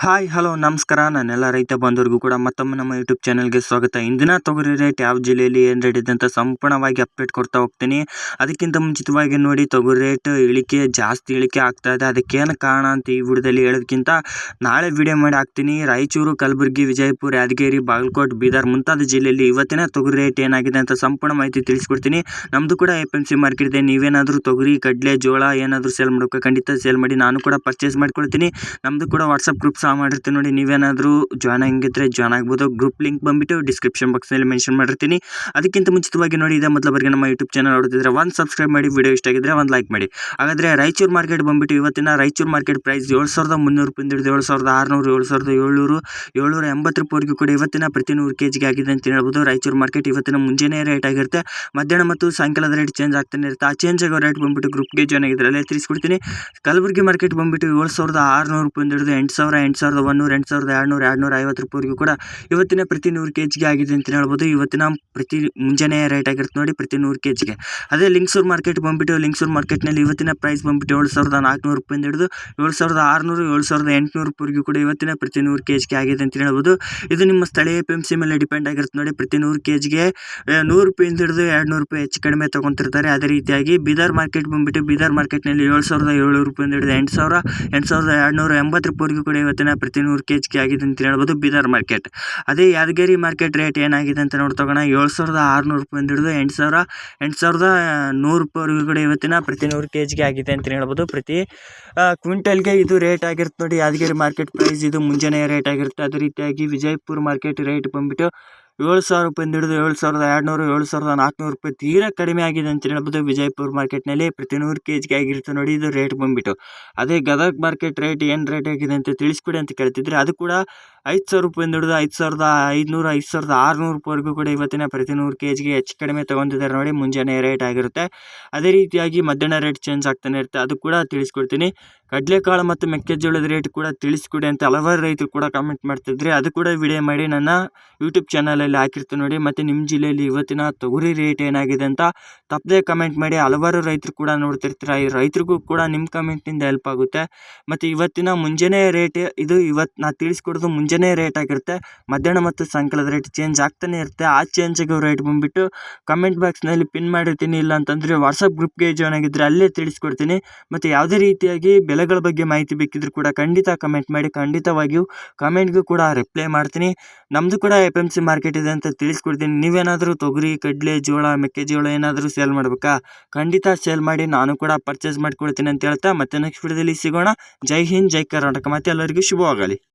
Hi hello ನಮಸ್ಕಾರ. ನನ್ನೆಲ್ಲ ರೈತ ಬಂಧುರಿಗೂ ಕೂಡ ಮತ್ತೊಮ್ಮೆ ನಮ್ಮ ಯೂಟ್ಯೂಬ್ ಚಾನಲ್ಗೆ ಸ್ವಾಗತ. ಇಂದಿನ ತೊಗರಿ ರೇಟ್ ಯಾವ ಜಿಲ್ಲೆಯಲ್ಲಿ ಏನು ರೇಟ್ ಇದೆ ಅಂತ ಸಂಪೂರ್ಣವಾಗಿ ಅಪ್ಡೇಟ್ ಕೊಡ್ತಾ ಹೋಗ್ತೀನಿ. ಅದಕ್ಕಿಂತ ಮುಂಚಿತವಾಗಿ ನೋಡಿ, ತೊಗರಿ ರೇಟ್ ಜಾಸ್ತಿ ಇಳಿಕೆ ಆಗ್ತಾ ಇದೆ. ಅದಕ್ಕೇನು ಕಾರಣ ಅಂತ ಈ ವಿಡಿಯೋದಲ್ಲಿ ಹೇಳೋದಕ್ಕಿಂತ ನಾಳೆ ವಿಡಿಯೋ ಮಾಡಿ ಹಾಕ್ತೀನಿ. ರಾಯಚೂರು, ಕಲಬುರಗಿ, ವಿಜಯಪುರ, ಯಾದಗಿರಿ, ಬಾಗಲಕೋಟೆ, ಬೀದರ್ ಮುಂತಾದ ಜಿಲ್ಲೆಯಲ್ಲಿ ಇವತ್ತಿನ ತೊಗರಿ ರೇಟ್ ಏನಾಗಿದೆ ಅಂತ ಸಂಪೂರ್ಣ ಮಾಹಿತಿ ತಿಳಿಸ್ಕೊಡ್ತೀನಿ. ನಮ್ಮದು ಕೂಡ APMC ಮಾರ್ಕೆಟ್ ಇದೆ. ನೀವೇನಾದರೂ ತೊಗರಿ, ಕಡಲೆ, ಜೋಳ ಏನಾದರೂ ಸೇಲ್ ಮಾಡೋಕೆ ಖಂಡಿತ ಸೇಲ್ ಮಾಡಿ, ನಾನು ಕೂಡ ಪರ್ಚೇಸ್ ಮಾಡ್ಕೊಳ್ತೀನಿ. ನಮ್ಮದು ಕೂಡ ವಾಟ್ಸಪ್ ಗ್ರೂಪ್ ಸಹ ಮಾಡಿರ್ತೀನಿ ನೋಡಿ. ನೀವೇನಾದರೂ ಜಾಯ್ನ್ ಆಗಿದ್ರೆ ಜಾಯ್ನ್ ಆಗ್ಬೋದು. ಗ್ರೂಪ್ ಲಿಂಕ್ ಬಂದುಬಿಟ್ಟು ಡಿಸ್ಕ್ರಿಪ್ಷನ್ ಬಾಕ್ಸ್ನಲ್ಲಿ ಮೆನ್ಷನ್ ಮಾಡಿರ್ತೀನಿ. ಅದಕ್ಕಿಂತ ಮುಂಚಿತವಾಗಿ ನೋಡಿ, ಇದೇ ಮೊದಲ ನಮ್ಮ ಯೂಟ್ಯೂಬ್ ಚಾನಲ್ ನೋಡ್ತಿದ್ರೆ ಒಂದು ಸಬ್ಸ್ಕ್ರೈಬ್ ಮಾಡಿ, ವಿಡಿಯೋ ಇಷ್ಟ ಆಗಿದ್ರೆ ಒಂದು ಲೈಕ್ ಮಾಡಿ. ಹಾಗಾದರೆ ರಾಯಚೂರು ಮಾರ್ಕೆಟ್ ಬಂದುಬಿಟ್ಟು ಇವತ್ತಿನ ರಾಯಚೂರು ಮಾರ್ಕೆಟ್ ಪ್ರೈಸ್ 7,300 ರೂಪಾಯಿಂದ ಹಿಡಿದು 7,600, 7,700, 780 ರೂಪಾಯಿವರೆಗೂ ಕೂಡ ಇವತ್ತಿನ ಪ್ರತಿ 100 kg ಆಗಿದೆ ಅಂತ ಹೇಳ್ಬೋದು. ರಾಯಚೂರು ಮಾರ್ಕೆಟ್ ಇವತ್ತಿನ ಮುಂಜಾನೆ ರೇಟ್ ಆಗಿರುತ್ತೆ. ಮಧ್ಯಾಹ್ನ ಮತ್ತು ಸಾಯಂಕಾಲದ ರೇಟ್ ಚೇಂಜ್ ಆಗ್ತಾನೆ ಇರುತ್ತೆ. ಆ ಚೇಂಜ್ ಆಗೋ ರೇಟ್ ಬಂದುಬಿಟ್ಟು ಗ್ರೂಪ್ಗೆ ಜಾಯ್ನ್ ಆಗಿದ್ರೆ ಅಲ್ಲೇ ತಿಳಿಸ್ಕೊಡ್ತೀನಿ. ಕಲಬುರಗಿ ಮಾರ್ಕೆಟ್ ಬಂದುಬಿಟ್ಟು 7,600 ರೂಪಾಯಿಂದ ಹಿಡಿದು 8,000, 8,100, 8,200, 250 ರೂಪಾಯಿವರೆಗೂ ಕೂಡ ಇವತ್ತಿನ ಪ್ರತಿ 100 kg ಆಗಿದೆ ಅಂತ ಹೇಳ್ಬೋದು. ಇವತ್ತಿನ ಪ್ರತಿ ಮುಂಜಾನೆ ರೇಟ್ ಆಗಿರುತ್ತೆ ನೋಡಿ, ಪ್ರತಿ 100 kg. ಅದೇ ಲಿಂಗಸೂರು ಮಾರ್ಕೆಟ್ ಬಂದುಬಿಟ್ಟು ಲಿಂಗಸೂರು ಮಾರ್ಕೆಟ್ನಲ್ಲಿ ಇವತ್ತಿನ ಪ್ರೈಸ್ ಬಂದುಬಿಟ್ಟು 7,400 ರೂಪಾಯಿಂದ ಹಿಡಿದು 7,600, 7,800 ರೂಪಾಯಿವರೆಗೂ ಕೂಡ ಇವತ್ತಿನ ಪ್ರತಿ 100 kg ಆಗಿದೆ ಅಂತ ಹೇಳ್ಬೋದು. ಇದು ನಿಮ್ಮ ಸ್ಥಳೀಯ APMC ಮೇಲೆ ಡಿಪೆಂಡ್ ಆಗಿರುತ್ತೆ ನೋಡಿ. ಪ್ರತಿ 100 kgಗೆ 100 ರೂಪಾಯಿಂದ ಹಿಡಿದು 200 ರೂಪಾಯಿ ಹೆಚ್ಚು ಕಡಿಮೆ ತೊಗೊತಿರ್ತಾರೆ. ಅದೇ ರೀತಿಯಾಗಿ ಬೀದರ್ ಮಾರ್ಕೆಟ್ ಬಂದುಬಿಟ್ಟು ಬೀದರ್ ಮಾರ್ಕೆಟ್ನಲ್ಲಿ 7,700 ರೂಪಾಯಿಂದ ಹಿಡಿದು 8,000, 8,280 ರೂಪಾಯಿವರೆಗೂ ಕೂಡ ಇವತ್ತಿನ ಪ್ರತಿ 100 kg ಆಗಿದೆ ಅಂತ ಹೇಳ್ಬೋದು ಬೀದರ್ ಮಾರ್ಕೆಟ್. ಅದೇ ಯಾದಗಿರಿ ಮಾರ್ಕೆಟ್ ರೇಟ್ ಏನಾಗಿದೆ ಅಂತ ನೋಡ್ತೋಗೋಣ. 7,600 ರೂಪಾಯಿಂದ ಹಿಡಿದು 8,000, 8,100 ರೂಪಾಯಿವರೆಗೂ ಕೂಡ ಇವತ್ತಿನ ಪ್ರತಿ 100 kg ಆಗಿದೆ ಅಂತ ಹೇಳ್ಬೋದು. ಪ್ರತಿ ಕ್ವಿಂಟಲ್ಗೆ ಇದು ರೇಟ್ ಆಗಿರುತ್ತೆ ನೋಡಿ. ಯಾದಗಿರಿ ಮಾರ್ಕೆಟ್ ಪ್ರೈಸ್ ಇದು ಮುಂಜಾನೆ ರೇಟ್ ಆಗಿರುತ್ತೆ. ಅದೇ ರೀತಿಯಾಗಿ ವಿಜಯಪುರ ಮಾರ್ಕೆಟ್ ರೇಟ್ ಬಂದುಬಿಟ್ಟು 7,000 ರೂಪಾಯಿಂದ ಹಿಡಿದು 7,200, 7,400 ರೂಪಾಯಿ ತೀರಾ ಕಡಿಮೆ ಆಗಿದೆ ಅಂತ ಹೇಳ್ಬೋದು. ವಿಜಯಪುರ ಮಾರ್ಕೆಟ್ನಲ್ಲಿ ಪ್ರತಿ 100 kg ಆಗಿರುತ್ತೆ ನೋಡಿ ಇದು ರೇಟ್ ಬಂದುಬಿಟ್ಟು. ಅದೇ ಗದಗ ಮಾರ್ಕೆಟ್ ರೇಟ್ ಏನು ರೇಟ್ ಆಗಿದೆ ಅಂತ ತಿಳಿಸ್ಕೊಡಿ ಅಂತ ಕೇಳ್ತಿದ್ರೆ, ಅದು ಕೂಡ 5,000 ರೂಪಾಯಿಂದ ಹಿಡಿದು 5,500, 5,600 ರೂಪಾಯಿವರೆಗೂ ಕೂಡ ಇವತ್ತಿನ ಪ್ರತಿ 100 kgಗೆ ಹೆಚ್ಚು ಕಡಿಮೆ ತೊಗೊತಿದ್ದಾರೆ ನೋಡಿ. ಮುಂಜಾನೆ ರೇಟ್ ಆಗಿರುತ್ತೆ. ಅದೇ ರೀತಿಯಾಗಿ ಮಧ್ಯಾಹ್ನ ರೇಟ್ ಚೇಂಜ್ ಆಗ್ತಾನೆ ಇರುತ್ತೆ. ಅದು ಕೂಡ ತಿಳಿಸ್ಕೊಡ್ತೀನಿ. ಕಡಲೆಕಾಳು ಮತ್ತು ಮೆಕ್ಕೆಜೋಳದ ರೇಟ್ ಕೂಡ ತಿಳಿಸ್ಕೊಡಿ ಅಂತ ಹಲವಾರು ರೈತರು ಕೂಡ ಕಾಮೆಂಟ್ ಮಾಡ್ತಿದ್ರೆ, ಅದು ಕೂಡ ವಿಡಿಯೋ ಮಾಡಿ ನನ್ನ ಯೂಟ್ಯೂಬ್ ಚಾನಲಲ್ಲಿ ಹಾಕಿರ್ತೀನಿ ನೋಡಿ. ಮತ್ತು ನಿಮ್ಮ ಜಿಲ್ಲೆಯಲ್ಲಿ ಇವತ್ತಿನ ತೊಗರಿ ರೇಟ್ ಏನಾಗಿದೆ ಅಂತ ತಪ್ಪದೇ ಕಮೆಂಟ್ ಮಾಡಿ. ಹಲವಾರು ರೈತರು ಕೂಡ ನೋಡ್ತಿರ್ತೀರ. ಈ ರೈತರಿಗೂ ಕೂಡ ನಿಮ್ಮ ಕಮೆಂಟಿಂದ ಹೆಲ್ಪ್ ಆಗುತ್ತೆ. ಮತ್ತು ಇವತ್ತಿನ ಮುಂಜಾನೆ ರೇಟ್ ಇದು. ಇವತ್ತು ನಾನು ತಿಳಿಸ್ಕೊಡೋದು ಮುಂಜಾನೆ ರೇಟ್ ಆಗಿರುತ್ತೆ. ಮಧ್ಯಾಹ್ನ ಮತ್ತು ಸಾಯಂಕಾಲದ ರೇಟ್ ಚೇಂಜ್ ಆಗ್ತಾನೆ ಇರುತ್ತೆ. ಆ ಚೇಂಜ್ ಆಗೋ ರೇಟ್ ಬಂದುಬಿಟ್ಟು ಕಮೆಂಟ್ ಬಾಕ್ಸ್ನಲ್ಲಿ ಪಿನ್ ಮಾಡಿರ್ತೀನಿ. ಇಲ್ಲ ಅಂತಂದರೆ ವಾಟ್ಸಪ್ ಗ್ರೂಪ್ಗೆ ಜಾಯ್ನ್ ಆಗಿದ್ದರೆ ಅಲ್ಲೇ ತಿಳಿಸ್ಕೊಡ್ತೀನಿ. ಮತ್ತು ಯಾವುದೇ ರೀತಿಯಾಗಿ ಬೆಲೆಗಳ ಬಗ್ಗೆ ಮಾಹಿತಿ ಬೇಕಿದ್ರೂ ಕೂಡ ಖಂಡಿತ ಕಮೆಂಟ್ ಮಾಡಿ. ಖಂಡಿತವಾಗಿಯೂ ಕಮೆಂಟ್ಗೂ ಕೂಡ ರಿಪ್ಲೈ ಮಾಡ್ತೀನಿ. ನಮ್ಮದು ಕೂಡ APMC ಮಾರ್ಕೆಟ್ ಇದೆ ಅಂತ ತಿಳಿಸ್ಕೊಡ್ತೀನಿ. ನೀವೇನಾದರೂ ತೊಗರಿ, ಕಡಲೆ, ಜೋಳ, ಮೆಕ್ಕೆಜೋಳ ಏನಾದರೂ ಸೇಲ್ ಮಾಡಬೇಕಾ? ಖಂಡಿತ ಸೇಲ್ ಮಾಡಿ, ನಾನು ಕೂಡ ಪರ್ಚೇಸ್ ಮಾಡ್ಕೊಳ್ತೀನಿ ಅಂತ ಹೇಳ್ತಾ ಮತ್ತೆ ನೆಕ್ಸ್ಟ್ ವಿಡಿಯೋದಲ್ಲಿ ಸಿಗೋಣ. ಜೈ ಹಿಂದ್, ಜೈ ಕರ್ನಾಟಕ. ಮತ್ತೆ ಎಲ್ಲರಿಗೂ ಶುಭವಾಗಲಿ.